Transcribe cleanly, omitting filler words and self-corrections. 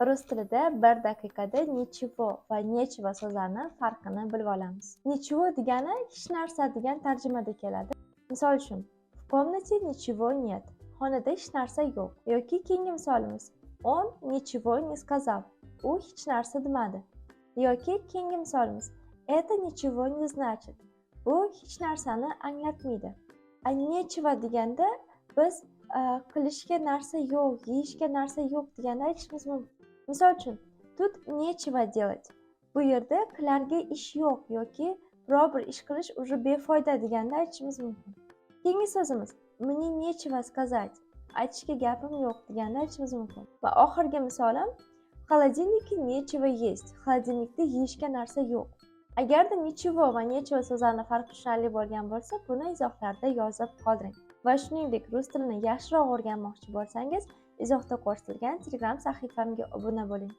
Rus tilida 1 daqiqada nichego va necheva so'zlarini farqini bilib olamiz. Nichego degani hech narsa degan tarjimada keladi. Misol uchun, в комнате ничего нет. Xonada hech narsa yo'q. Yoki keyingi misolimiz, он ничего не сказал. U hech narsa demadi. Yoki keyingi misolimiz, это ничего не значит. Bu hech narsani anglatmaydi. Necheva deganda biz qilishga narsa yo'q, yeyishga narsa yo'q deganda aytishimiz mumkin. Misol uchun, тут нечего делать. Bu yerda qilarga ish yo'q yoki biror bir ish qilish уже befoyda deganda aytishimiz mumkin. Keyingi so'zimiz, мне нечего сказать. Aytishga gapim yo'q deganda aytishimiz mumkin. Va oxirgi misolim, в холодильнике нечего есть. Xolodilnikda yeyishga narsa yo'q. Agarda nichego va necheva so'zlarini farqi tushunarli bo'lgan bo'lsa, buni izohlarda yozib qoldiring. Va shuningdek, rus tilini yaxshiroq o'rganmoqchi bo'lsangiz, izohda ko'rsatilgan Telegram sahifamga obuna bo'ling.